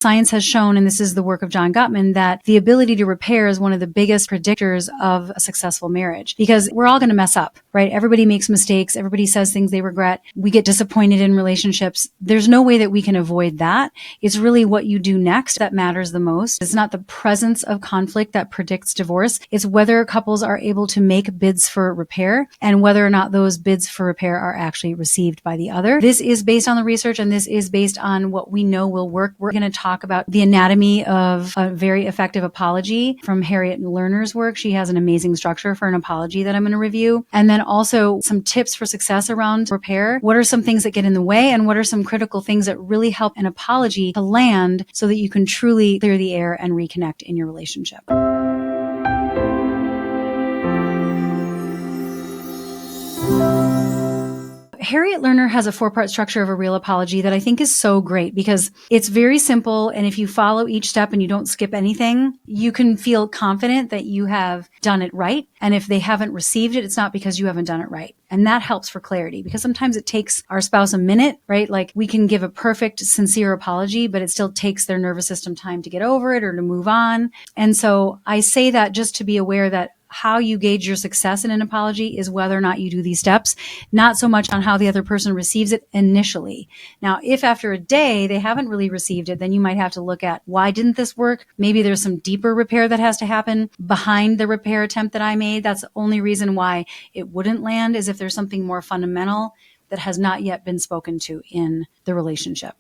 Science has shown, and this is the work of John Gottman, that the ability to repair is one of the biggest predictors of a successful marriage, because we're all going to mess up, right? Everybody makes mistakes. Everybody says things they regret. We get disappointed in relationships. There's no way that we can avoid that. It's really what you do next that matters the most. It's not the presence of conflict that predicts divorce. It's whether couples are able to make bids for repair and whether or not those bids for repair are actually received by the other. This is based on the research, and this is based on what we know will work. We're going to talk about the anatomy of a very effective apology from Harriet Lerner's work. She has an amazing structure for an apology that I'm going to review. And then also some tips for success around repair. What are some things that get in the way, and what are some critical things that really help an apology to land so that you can truly clear the air and reconnect in your relationship? Harriet Lerner has a 4-part structure of a real apology that I think is so great because it's very simple. And if you follow each step and you don't skip anything, you can feel confident that you have done it right. And if they haven't received it, it's not because you haven't done it right. And that helps for clarity, because sometimes it takes our spouse a minute, right? Like we can give a perfect, sincere apology, but it still takes their nervous system time to get over it or to move on. And so I say that just to be aware that how you gauge your success in an apology is whether or not you do these steps, not so much on how the other person receives it initially. Now, if after a day they haven't really received it, then you might have to look at, why didn't this work? Maybe there's some deeper repair that has to happen behind the repair attempt that I made. That's the only reason why it wouldn't land, is if there's something more fundamental that has not yet been spoken to in the relationship.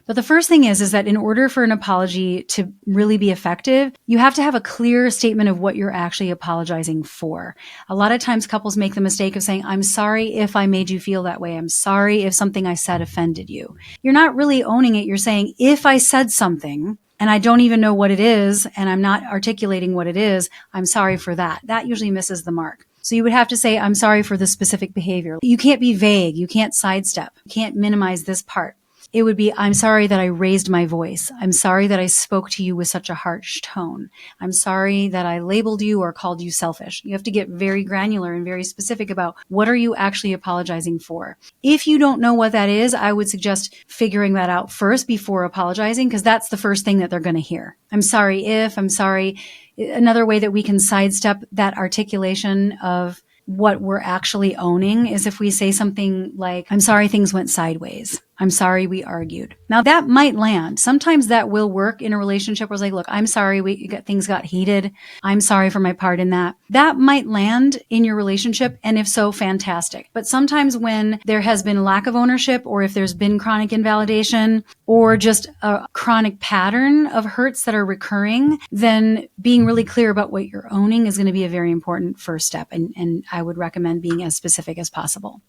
But the first thing is that in order for an apology to really be effective, you have to have a clear statement of what you're actually apologizing for. A lot of times couples make the mistake of saying, I'm sorry if I made you feel that way. I'm sorry if something I said offended you. You're not really owning it. You're saying, if I said something and I don't even know what it is, and I'm not articulating what it is, I'm sorry for that. That usually misses the mark. So you would have to say, I'm sorry for the specific behavior. You can't be vague. You can't sidestep. You can't minimize this part. It would be, I'm sorry that I raised my voice. I'm sorry that I spoke to you with such a harsh tone. I'm sorry that I labeled you or called you selfish. You have to get very granular and very specific about what are you actually apologizing for. If you don't know what that is, I would suggest figuring that out first before apologizing, because that's the first thing that they're going to hear. I'm sorry if, I'm sorry. Another way that we can sidestep that articulation of what we're actually owning is if we say something like, I'm sorry things went sideways. I'm sorry we argued. Now that might land. Sometimes that will work in a relationship where it's like, look, I'm sorry things got heated. I'm sorry for my part in that. That might land in your relationship. And if so, fantastic. But sometimes when there has been lack of ownership, or if there's been chronic invalidation, or just a chronic pattern of hurts that are recurring, then being really clear about what you're owning is going to be a very important first step. And I would recommend being as specific as possible.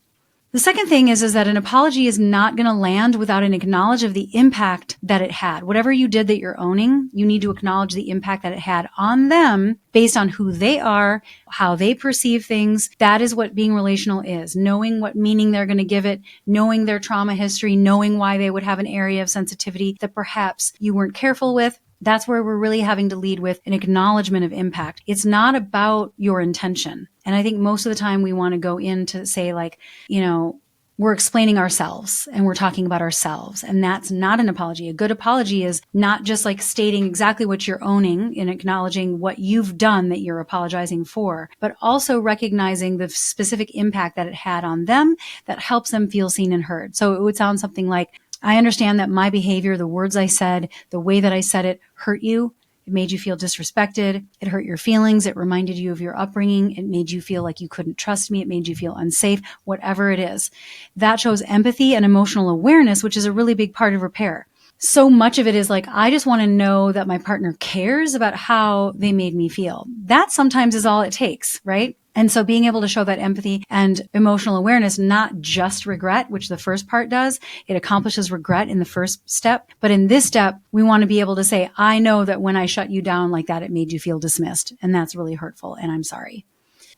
The second thing is that an apology is not going to land without an acknowledge of the impact that it had. Whatever you did that you're owning, you need to acknowledge the impact that it had on them based on who they are, how they perceive things. That is what being relational is. Knowing what meaning they're going to give it, knowing their trauma history, knowing why they would have an area of sensitivity that perhaps you weren't careful with. That's where we're really having to lead with an acknowledgement of impact. It's not about your intention. And I think most of the time we want to go in to say like, we're explaining ourselves and we're talking about ourselves. And that's not an apology. A good apology is not just like stating exactly what you're owning and acknowledging what you've done that you're apologizing for, but also recognizing the specific impact that it had on them that helps them feel seen and heard. So it would sound something like, I understand that my behavior, the words I said, the way that I said it hurt you. It made you feel disrespected. It hurt your feelings. It reminded you of your upbringing. It made you feel like you couldn't trust me. It made you feel unsafe, whatever it is. That shows empathy and emotional awareness, which is a really big part of repair. So much of it is like, I just want to know that my partner cares about how they made me feel. That sometimes is all it takes, right? And so being able to show that empathy and emotional awareness, not just regret, which the first part does, it accomplishes regret in the first step. But in this step, we want to be able to say, I know that when I shut you down like that, it made you feel dismissed. And that's really hurtful. And I'm sorry.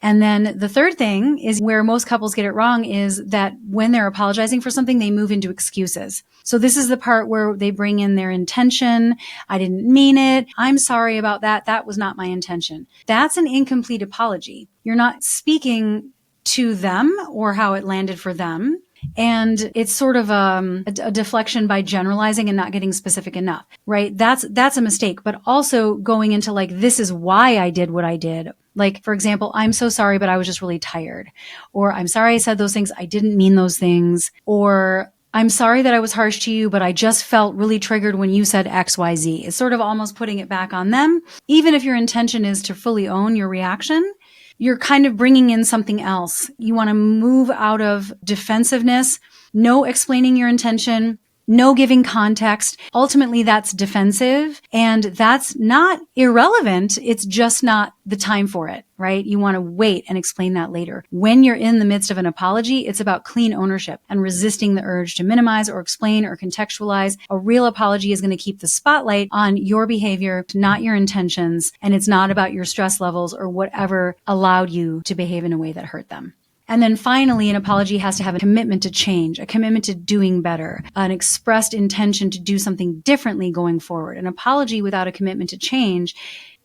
And then the third thing is where most couples get it wrong is that when they're apologizing for something, they move into excuses. So this is the part where they bring in their intention. I didn't mean it. I'm sorry about that. That was not my intention. That's an incomplete apology. You're not speaking to them or how it landed for them. And it's sort of a deflection by generalizing and not getting specific enough, right? That's a mistake. But also going into like, this is why I did what I did. Like, for example, I'm so sorry, but I was just really tired. Or I'm sorry I said those things. I didn't mean those things. Or I'm sorry that I was harsh to you, but I just felt really triggered when you said X, Y, Z. It's sort of almost putting it back on them. Even if your intention is to fully own your reaction, you're kind of bringing in something else. You want to move out of defensiveness, no explaining your intention, no giving context. Ultimately, that's defensive, and that's not irrelevant. It's just not the time for it, right? You want to wait and explain that later. When you're in the midst of an apology, it's about clean ownership and resisting the urge to minimize or explain or contextualize. A real apology is going to keep the spotlight on your behavior, not your intentions, and it's not about your stress levels or whatever allowed you to behave in a way that hurt them. And then finally, an apology has to have a commitment to change, a commitment to doing better, an expressed intention to do something differently going forward. An apology without a commitment to change,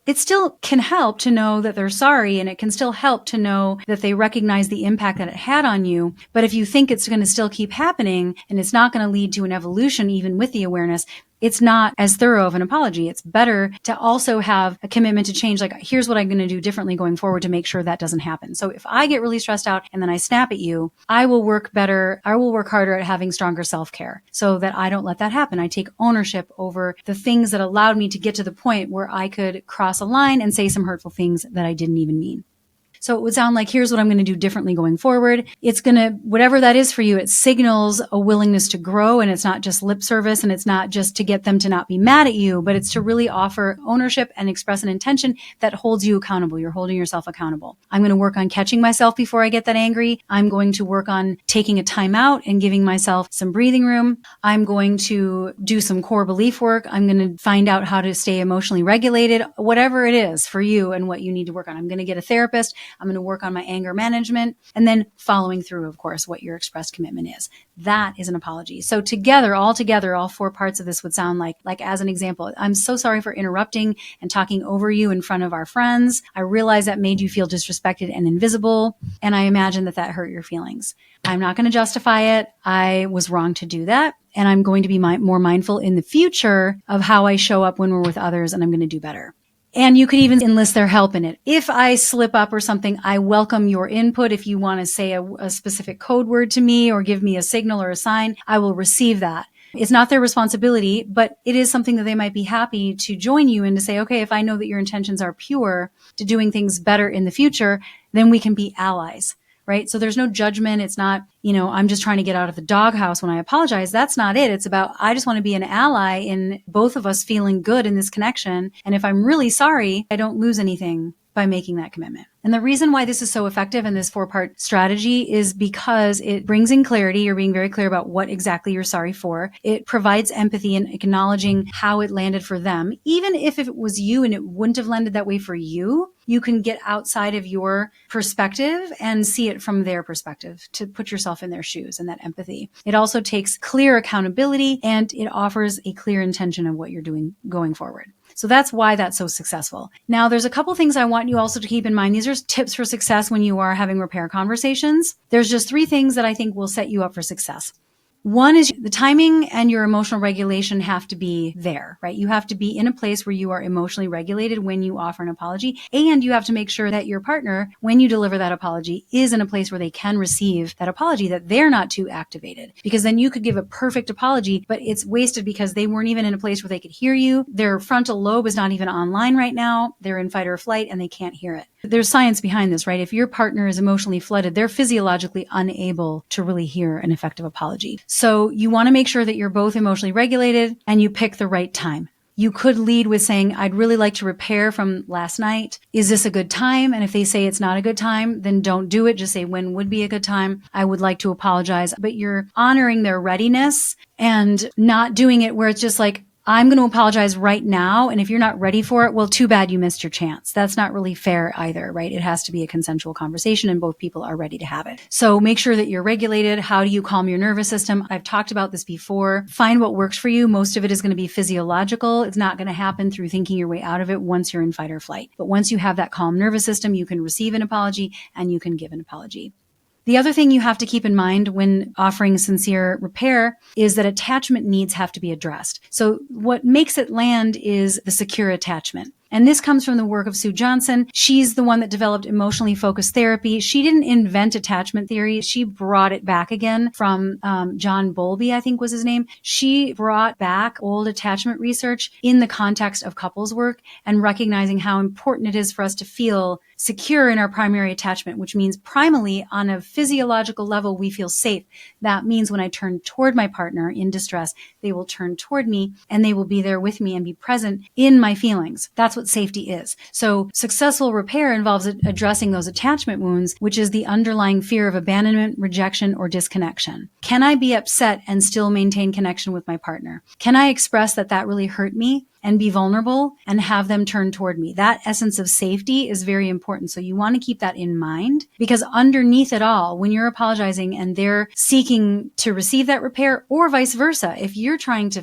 it still can help to know that they're sorry, and it can still help to know that they recognize the impact that it had on you. But if you think it's going to still keep happening and it's not going to lead to an evolution, even with the awareness, it's not as thorough of an apology. It's better to also have a commitment to change. Like, here's what I'm going to do differently going forward to make sure that doesn't happen. So if I get really stressed out and then I snap at you, I will work better. I will work harder at having stronger self-care so that I don't let that happen. I take ownership over the things that allowed me to get to the point where I could cross a line and say some hurtful things that I didn't even mean. So it would sound like, here's what I'm going to do differently going forward. It's going to, whatever that is for you, it signals a willingness to grow, and it's not just lip service, and it's not just to get them to not be mad at you, but it's to really offer ownership and express an intention that holds you accountable. You're holding yourself accountable. I'm going to work on catching myself before I get that angry. I'm going to work on taking a time out and giving myself some breathing room. I'm going to do some core belief work. I'm going to find out how to stay emotionally regulated, whatever it is for you and what you need to work on. I'm going to get a therapist. I'm going to work on my anger management, and then following through, of course, what your expressed commitment is. That is an apology. So together, all four parts of this would sound like as an example, I'm so sorry for interrupting and talking over you in front of our friends. I realize that made you feel disrespected and invisible, and I imagine that hurt your feelings. I'm not going to justify it. I was wrong to do that, and I'm going to be more mindful in the future of how I show up when we're with others, and I'm going to do better. And you could even enlist their help in it. If I slip up or something, I welcome your input. If you want to say a specific code word to me or give me a signal or a sign, I will receive that. It's not their responsibility, but it is something that they might be happy to join you in, to say, okay, if I know that your intentions are pure to doing things better in the future, then we can be allies. Right? So there's no judgment. It's not, I'm just trying to get out of the doghouse when I apologize. That's not it. It's about, I just want to be an ally in both of us feeling good in this connection. And if I'm really sorry, I don't lose anything by making that commitment. And the reason why this is so effective in this 4-part strategy is because it brings in clarity. You're being very clear about what exactly you're sorry for. It provides empathy and acknowledging how it landed for them. Even if it was you and it wouldn't have landed that way for you, you can get outside of your perspective and see it from their perspective, to put yourself in their shoes and that empathy. It also takes clear accountability, and it offers a clear intention of what you're doing going forward. So that's why that's so successful. Now, there's a couple things I want you also to keep in mind. These are tips for success when you are having repair conversations. There's just 3 things that I think will set you up for success. One is the timing and your emotional regulation have to be there, right? You have to be in a place where you are emotionally regulated when you offer an apology. And you have to make sure that your partner, when you deliver that apology, is in a place where they can receive that apology, that they're not too activated. Because then you could give a perfect apology, but it's wasted because they weren't even in a place where they could hear you. Their frontal lobe is not even online right now. They're in fight or flight and they can't hear it. There's science behind this, right? If your partner is emotionally flooded, they're physiologically unable to really hear an effective apology. So you want to make sure that you're both emotionally regulated and you pick the right time. You could lead with saying, I'd really like to repair from last night. Is this a good time? And if they say it's not a good time, then don't do it. Just say, when would be a good time? I would like to apologize. But you're honoring their readiness and not doing it where it's just like, I'm going to apologize right now. And if you're not ready for it, well, too bad you missed your chance. That's not really fair either, right? It has to be a consensual conversation and both people are ready to have it. So make sure that you're regulated. How do you calm your nervous system? I've talked about this before. Find what works for you. Most of it is going to be physiological. It's not going to happen through thinking your way out of it once you're in fight or flight. But once you have that calm nervous system, you can receive an apology and you can give an apology. The other thing you have to keep in mind when offering sincere repair is that attachment needs have to be addressed. So what makes it land is the secure attachment. And this comes from the work of Sue Johnson. She's the one that developed emotionally focused therapy. She didn't invent attachment theory. She brought it back again from John Bowlby, I think was his name. She brought back old attachment research in the context of couples work and recognizing how important it is for us to feel secure in our primary attachment, which means primally on a physiological level, we feel safe. That means when I turn toward my partner in distress, they will turn toward me and they will be there with me and be present in my feelings. That's what safety is. So successful repair involves addressing those attachment wounds, which is the underlying fear of abandonment, rejection, or disconnection. Can I be upset and still maintain connection with my partner? Can I express that really hurt me and be vulnerable and have them turn toward me? That essence of safety is very important. So you want to keep that in mind, because underneath it all, when you're apologizing and they're seeking to receive that repair, or vice versa, if you're trying to,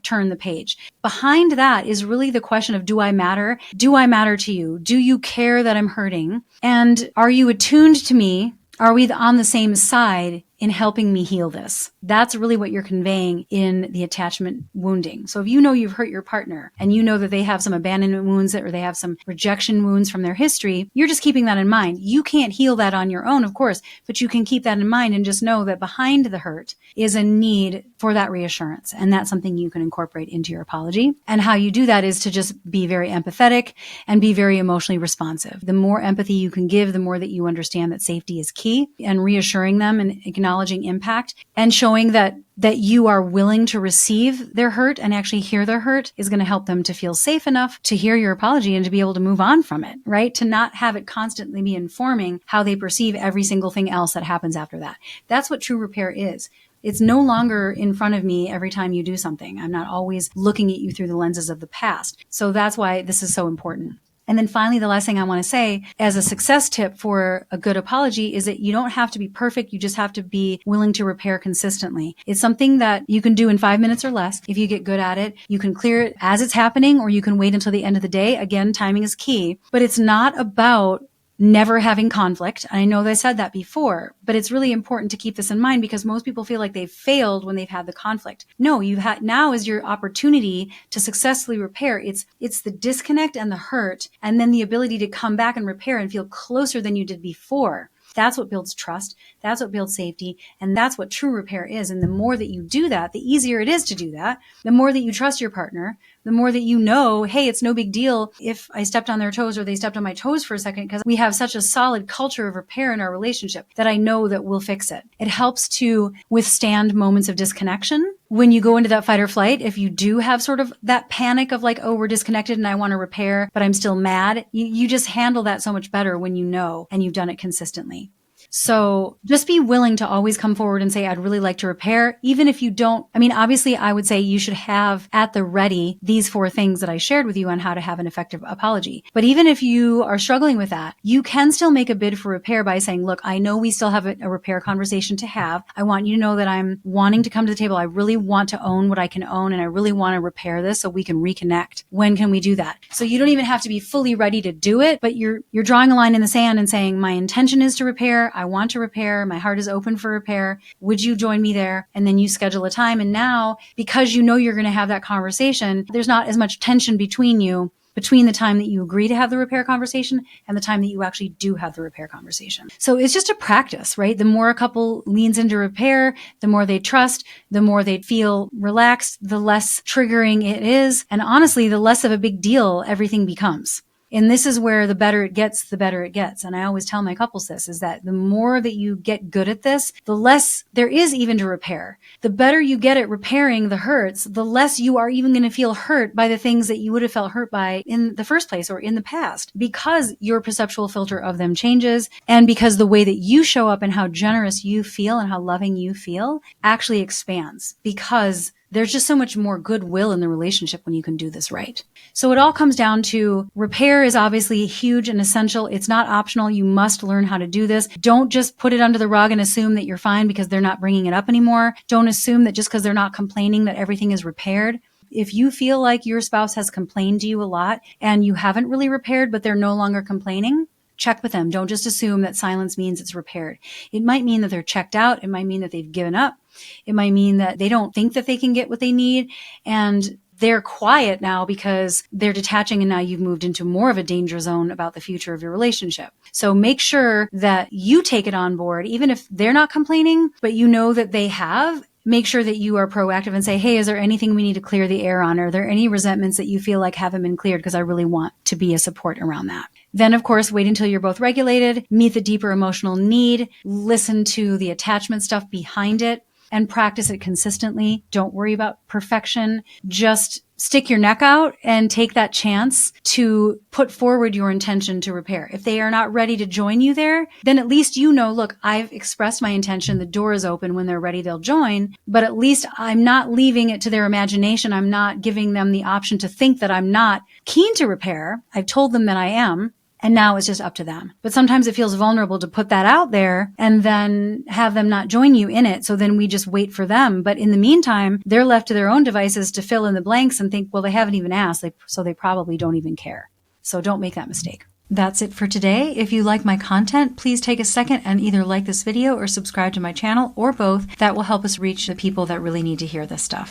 turn the page, behind that is really the question of, do I matter? Do I matter to you? Do you care that I'm hurting? And are you attuned to me? Are we on the same side in helping me heal this? That's really what you're conveying in the attachment wounding. So if you know you've hurt your partner and you know that they have some abandonment wounds or they have some rejection wounds from their history, you're just keeping that in mind. You can't heal that on your own, of course, but you can keep that in mind and just know that behind the hurt is a need for that reassurance. And that's something you can incorporate into your apology. And how you do that is to just be very empathetic and be very emotionally responsive. The more empathy you can give, the more that you understand that safety is key, and reassuring them and acknowledging impact and showing that you are willing to receive their hurt and actually hear their hurt is going to help them to feel safe enough to hear your apology and to be able to move on from it, right? To not have it constantly be informing how they perceive every single thing else that happens after that. That's what true repair is. It's no longer in front of me every time you do something. I'm not always looking at you through the lenses of the past. So that's why this is so important. And then finally, the last thing I want to say as a success tip for a good apology is that you don't have to be perfect. You just have to be willing to repair consistently. It's something that you can do in 5 minutes or less. If you get good at it, you can clear it as it's happening, or you can wait until the end of the day. Again, timing is key, but it's not about never having conflict. I know I said that before, but it's really important to keep this in mind because most people feel like they've failed when they've had the conflict. No, now is your opportunity to successfully repair. It's the disconnect and the hurt, and then the ability to come back and repair and feel closer than you did before. That's what builds trust. That's what builds safety. And that's what true repair is. And the more that you do that, the easier it is to do that. The more that you trust your partner, the more that you know, hey, it's no big deal if I stepped on their toes or they stepped on my toes for a second, because we have such a solid culture of repair in our relationship that I know that we'll fix it. It helps to withstand moments of disconnection. When you go into that fight or flight, if you do have sort of that panic of like, oh, we're disconnected and I want to repair, but I'm still mad, you just handle that so much better when you know and you've done it consistently. So just be willing to always come forward and say, I'd really like to repair, even if you don't. I mean, obviously, I would say you should have at the ready these 4 things that I shared with you on how to have an effective apology. But even if you are struggling with that, you can still make a bid for repair by saying, look, I know we still have a repair conversation to have. I want you to know that I'm wanting to come to the table. I really want to own what I can own, and I really want to repair this so we can reconnect. When can we do that? So you don't even have to be fully ready to do it, but you're drawing a line in the sand and saying, my intention is to repair. I want to repair. My heart is open for repair. Would you join me there? And then you schedule a time. And now, because you know you're going to have that conversation, there's not as much tension between the time that you agree to have the repair conversation and the time that you actually do have the repair conversation. So it's just a practice, right? The more a couple leans into repair, the more they trust, the more they feel relaxed, the less triggering it is. And honestly, the less of a big deal everything becomes. And this is where the better it gets, the better it gets. And I always tell my couples this, is that the more that you get good at this, the less there is even to repair. The better you get at repairing the hurts, the less you are even going to feel hurt by the things that you would have felt hurt by in the first place or in the past, because your perceptual filter of them changes, and because the way that you show up and how generous you feel and how loving you feel actually expands, because there's just so much more goodwill in the relationship when you can do this right. So it all comes down to repair is obviously huge and essential. It's not optional. You must learn how to do this. Don't just put it under the rug and assume that you're fine because they're not bringing it up anymore. Don't assume that just because they're not complaining that everything is repaired. If you feel like your spouse has complained to you a lot and you haven't really repaired, but they're no longer complaining, check with them. Don't just assume that silence means it's repaired. It might mean that they're checked out. It might mean that they've given up. It might mean that they don't think that they can get what they need. And they're quiet now because they're detaching, and now you've moved into more of a danger zone about the future of your relationship. So make sure that you take it on board, even if they're not complaining, but you know that they have. Make sure that you are proactive and say, hey, is there anything we need to clear the air on? Are there any resentments that you feel like haven't been cleared? Because I really want to be a support around that. Then, of course, wait until you're both regulated, meet the deeper emotional need, listen to the attachment stuff behind it, and practice it consistently. Don't worry about perfection. Just stick your neck out and take that chance to put forward your intention to repair. If they are not ready to join you there, then at least you know, look, I've expressed my intention. The door is open. When they're ready, they'll join. But at least I'm not leaving it to their imagination. I'm not giving them the option to think that I'm not keen to repair. I've told them that I am. And now it's just up to them. But sometimes it feels vulnerable to put that out there and then have them not join you in it. So then we just wait for them. But in the meantime, they're left to their own devices to fill in the blanks and think, well, they haven't even asked, so they probably don't even care. So don't make that mistake. That's it for today. If you like my content, please take a second and either like this video or subscribe to my channel, or both. That will help us reach the people that really need to hear this stuff.